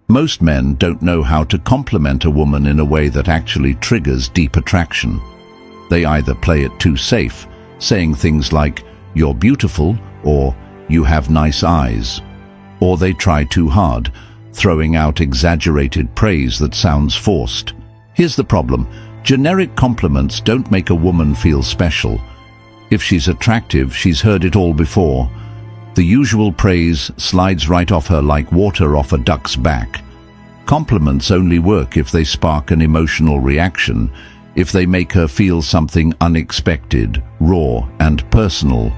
Most men don't know how to compliment a woman in a way that actually triggers deep attraction. They either play it too safe, saying things like, "You're beautiful," or "You have nice eyes." Or they try too hard, throwing out exaggerated praise that sounds forced. Here's the problem. Generic compliments don't make a woman feel special. If she's attractive, she's heard it all before. The usual praise slides right off her like water off a duck's back. Compliments only work if they spark an emotional reaction, if they make her feel something unexpected, raw, and personal.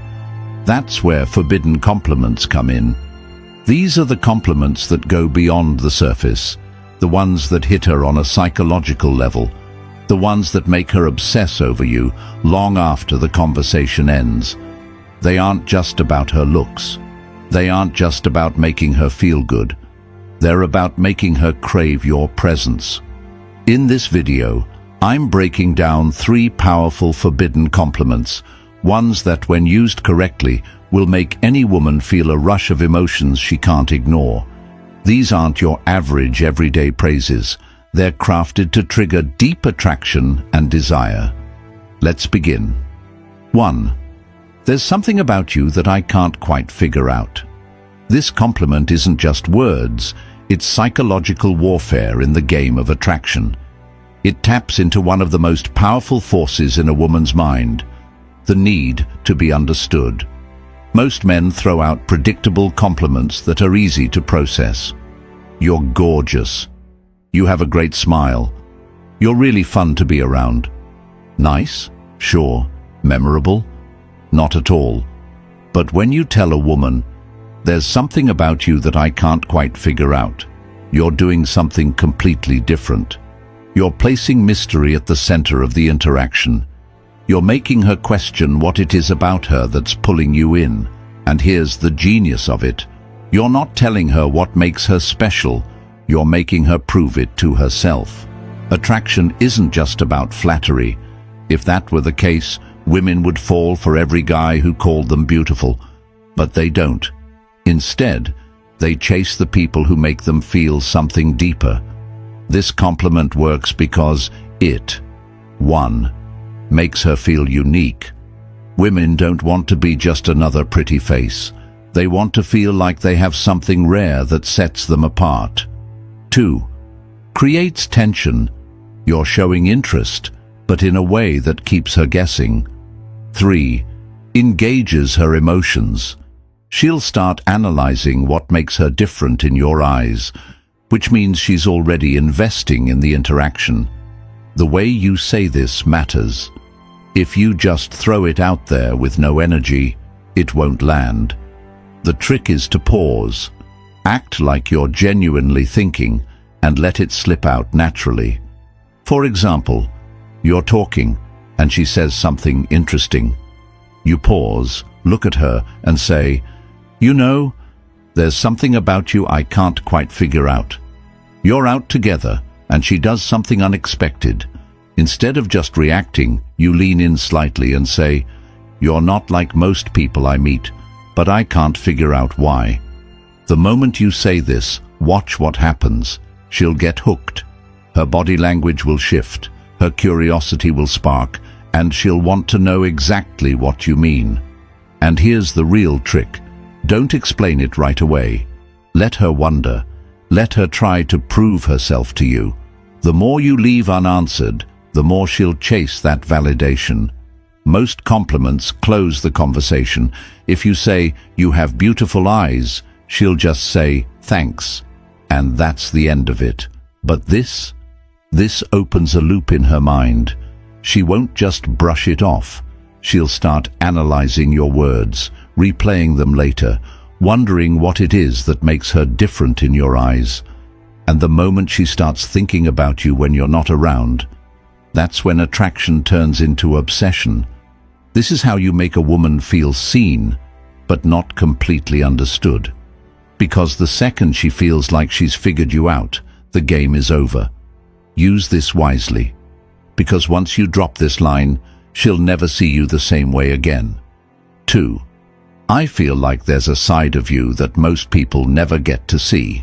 That's where forbidden compliments come in. These are the compliments that go beyond the surface, the ones that hit her on a psychological level, the ones that make her obsess over you long after the conversation ends. They aren't just about her looks. They aren't just about making her feel good. They're about making her crave your presence. In this video, I'm breaking down 3 powerful forbidden compliments, ones that, when used correctly, will make any woman feel a rush of emotions she can't ignore. These aren't your average everyday praises. They're crafted to trigger deep attraction and desire. Let's begin. 1. There's something about you that I can't quite figure out. This compliment isn't just words, it's psychological warfare in the game of attraction. It taps into one of the most powerful forces in a woman's mind, the need to be understood. Most men throw out predictable compliments that are easy to process. "You're gorgeous." "You have a great smile." "You're really fun to be around." Nice? Sure. Memorable? Not at all. But when you tell a woman, "There's something about you that I can't quite figure out," you're doing something completely different. You're placing mystery at the center of the interaction. You're making her question what it is about her that's pulling you in. And here's the genius of it. You're not telling her what makes her special. You're making her prove it to herself. Attraction isn't just about flattery. If that were the case, women would fall for every guy who called them beautiful. But they don't. Instead, they chase the people who make them feel something deeper. This compliment works because it, 1, makes her feel unique. Women don't want to be just another pretty face. They want to feel like they have something rare that sets them apart. 2, creates tension. You're showing interest, but in a way that keeps her guessing. 3, engages her emotions. She'll start analyzing what makes her different in your eyes, which means she's already investing in the interaction. The way you say this matters. If you just throw it out there with no energy, it won't land. The trick is to pause, act like you're genuinely thinking, and let it slip out naturally. For example, you're talking, and she says something interesting. You pause, look at her, and say, "You know, there's something about you I can't quite figure out." You're out together, and she does something unexpected. Instead of just reacting, you lean in slightly and say, "You're not like most people I meet, but I can't figure out why." The moment you say this, watch what happens. She'll get hooked. Her body language will shift, her curiosity will spark, and she'll want to know exactly what you mean. And here's the real trick. Don't explain it right away. Let her wonder. Let her try to prove herself to you. The more you leave unanswered, the more she'll chase that validation. Most compliments close the conversation. If you say, "You have beautiful eyes," she'll just say, "Thanks." And that's the end of it. But this opens a loop in her mind. She won't just brush it off. She'll start analyzing your words, replaying them later, wondering what it is that makes her different in your eyes. And the moment she starts thinking about you when you're not around, that's when attraction turns into obsession. This is how you make a woman feel seen, but not completely understood. Because the second she feels like she's figured you out, the game is over. Use this wisely, because once you drop this line, she'll never see you the same way again. 2. I feel like there's a side of you that most people never get to see.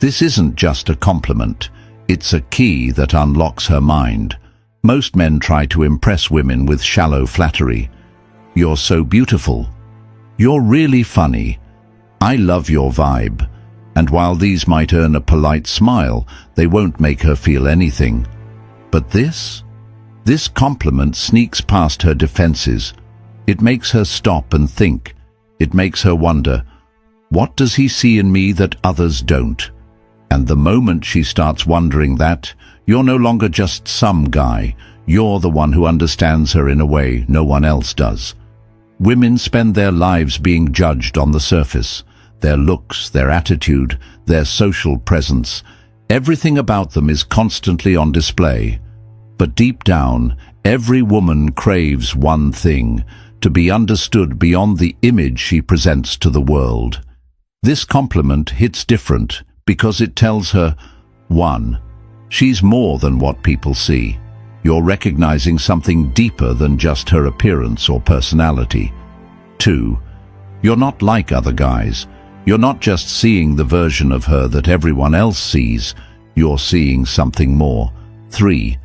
This isn't just a compliment, it's a key that unlocks her mind. Most men try to impress women with shallow flattery. You're so beautiful. You're really funny. I love your vibe. And while these might earn a polite smile, they won't make her feel anything. But this compliment sneaks past her defenses. It makes her stop and think. It makes her wonder, what does he see in me that others don't? And the moment she starts wondering that, you're no longer just some guy. You're the one who understands her in a way no one else does. Women spend their lives being judged on the surface. Their looks, their attitude, their social presence. Everything about them is constantly on display. But deep down, every woman craves one thing, to be understood beyond the image she presents to the world. This compliment hits different because it tells her, 1. She's more than what people see. You're recognizing something deeper than just her appearance or personality. 2. You're not like other guys. You're not just seeing the version of her that everyone else sees. You're seeing something more. 3.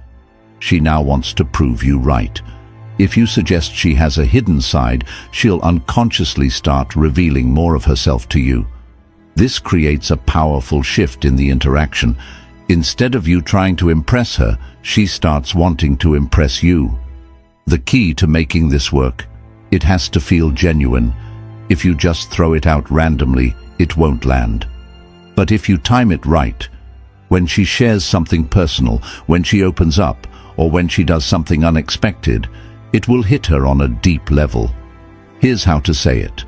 She now wants to prove you right. If you suggest she has a hidden side, she'll unconsciously start revealing more of herself to you. This creates a powerful shift in the interaction. Instead of you trying to impress her, she starts wanting to impress you. The key to making this work, it has to feel genuine. If you just throw it out randomly, it won't land. But if you time it right, when she shares something personal, when she opens up, or when she does something unexpected, it will hit her on a deep level. Here's how to say it.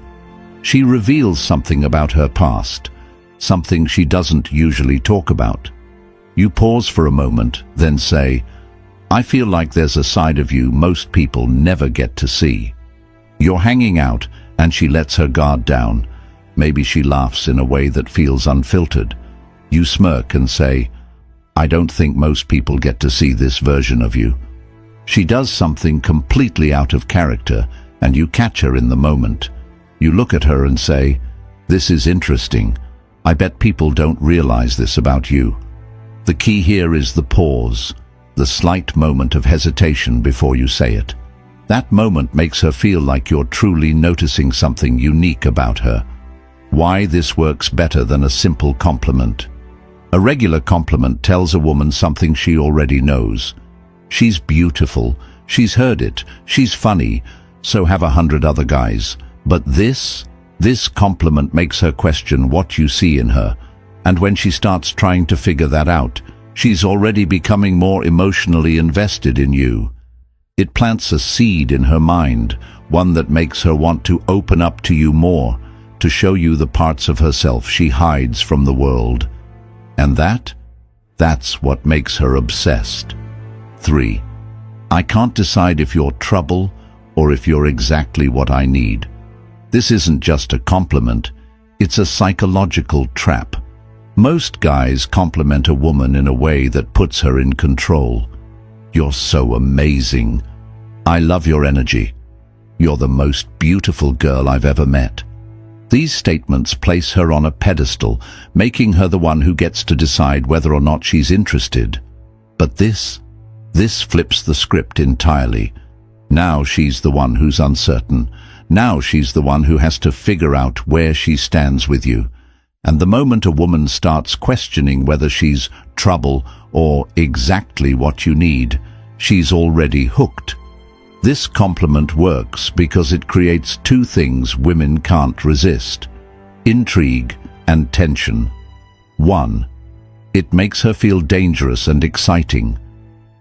She reveals something about her past, something she doesn't usually talk about. You pause for a moment, then say, I feel like there's a side of you most people never get to see. You're hanging out, and she lets her guard down. Maybe she laughs in a way that feels unfiltered. You smirk and say, I don't think most people get to see this version of you. She does something completely out of character, and you catch her in the moment. You look at her and say, this is interesting. I bet people don't realize this about you. The key here is the pause, the slight moment of hesitation before you say it. That moment makes her feel like you're truly noticing something unique about her. Why this works better than a simple compliment. A regular compliment tells a woman something she already knows. She's beautiful, she's heard it, she's funny, so have 100 other guys. But this compliment makes her question what you see in her. And when she starts trying to figure that out, she's already becoming more emotionally invested in you. It plants a seed in her mind, one that makes her want to open up to you more, to show you the parts of herself she hides from the world. And that's what makes her obsessed. 3. I can't decide if you're trouble or if you're exactly what I need. This isn't just a compliment, it's a psychological trap. Most guys compliment a woman in a way that puts her in control. You're so amazing. I love your energy. You're the most beautiful girl I've ever met. These statements place her on a pedestal, making her the one who gets to decide whether or not she's interested. But this flips the script entirely. Now she's the one who's uncertain. Now she's the one who has to figure out where she stands with you. And the moment a woman starts questioning whether she's trouble or exactly what you need, she's already hooked. This compliment works because it creates two things women can't resist: intrigue and tension. 1. It makes her feel dangerous and exciting.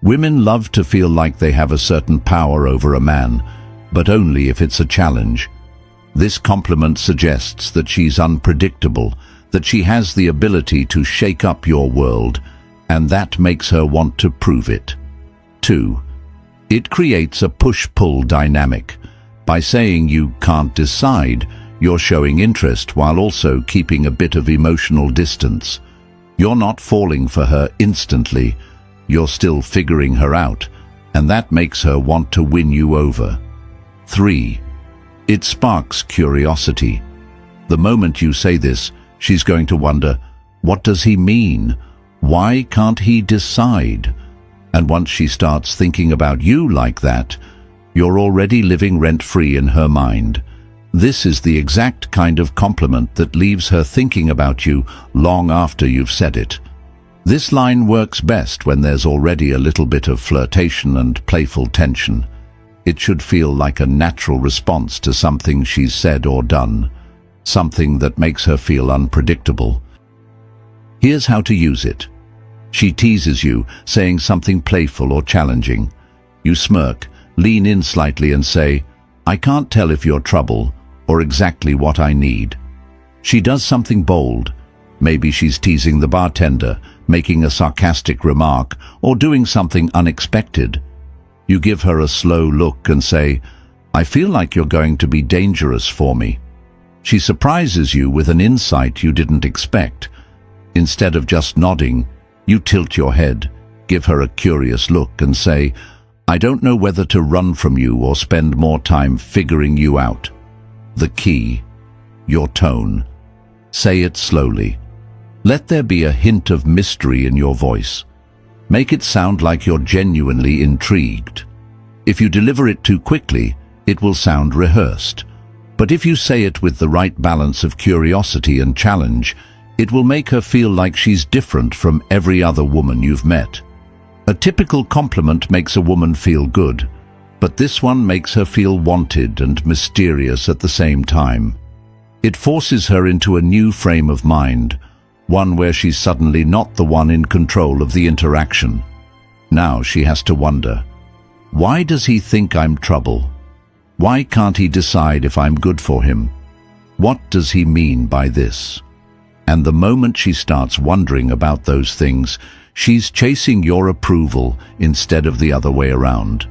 Women love to feel like they have a certain power over a man, but only if it's a challenge. This compliment suggests that she's unpredictable, that she has the ability to shake up your world, and that makes her want to prove it. 2. It creates a push-pull dynamic. By saying you can't decide, you're showing interest while also keeping a bit of emotional distance. You're not falling for her instantly, you're still figuring her out, and that makes her want to win you over. 3. It sparks curiosity. The moment you say this, she's going to wonder, What does he mean? Why can't he decide? And once she starts thinking about you like that, you're already living rent-free in her mind. This is the exact kind of compliment that leaves her thinking about you long after you've said it. This line works best when there's already a little bit of flirtation and playful tension. It should feel like a natural response to something she's said or done, something that makes her feel unpredictable. Here's how to use it. She teases you, saying something playful or challenging. You smirk, lean in slightly and say, "I can't tell if you're trouble or exactly what I need." She does something bold. Maybe she's teasing the bartender, making a sarcastic remark, or doing something unexpected. You give her a slow look and say, "I feel like you're going to be dangerous for me." She surprises you with an insight you didn't expect. Instead of just nodding, you tilt your head, give her a curious look and say, "I don't know whether to run from you or spend more time figuring you out." The key, your tone. Say it slowly. Let there be a hint of mystery in your voice. Make it sound like you're genuinely intrigued. If you deliver it too quickly, it will sound rehearsed. But if you say it with the right balance of curiosity and challenge, it will make her feel like she's different from every other woman you've met. A typical compliment makes a woman feel good, but this one makes her feel wanted and mysterious at the same time. It forces her into a new frame of mind, one where she's suddenly not the one in control of the interaction. Now she has to wonder, why does he think I'm trouble? Why can't he decide if I'm good for him? What does he mean by this? And the moment she starts wondering about those things, she's chasing your approval instead of the other way around.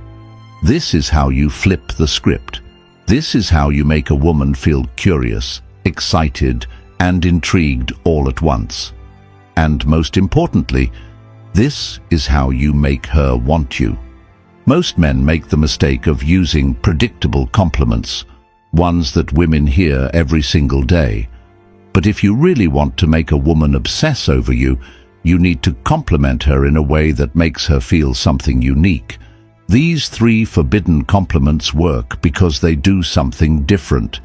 This is how you flip the script. This is how you make a woman feel curious, excited, and intrigued all at once. And most importantly, this is how you make her want you. Most men make the mistake of using predictable compliments, ones that women hear every single day. But if you really want to make a woman obsess over you, you need to compliment her in a way that makes her feel something unique. These 3 forbidden compliments work because they do something different.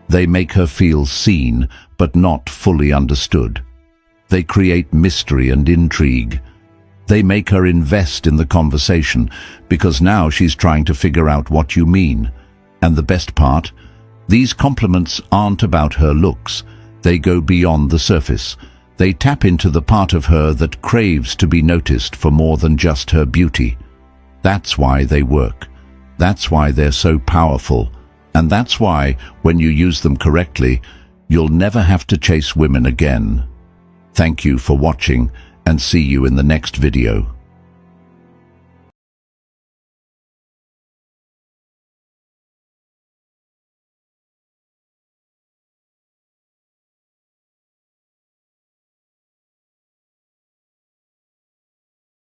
They make her feel seen, but not fully understood. They create mystery and intrigue. They make her invest in the conversation, because now she's trying to figure out what you mean. And the best part? These compliments aren't about her looks. They go beyond the surface. They tap into the part of her that craves to be noticed for more than just her beauty. That's why they work. That's why they're so powerful. And that's why, when you use them correctly, you'll never have to chase women again. Thank you for watching, and see you in the next video.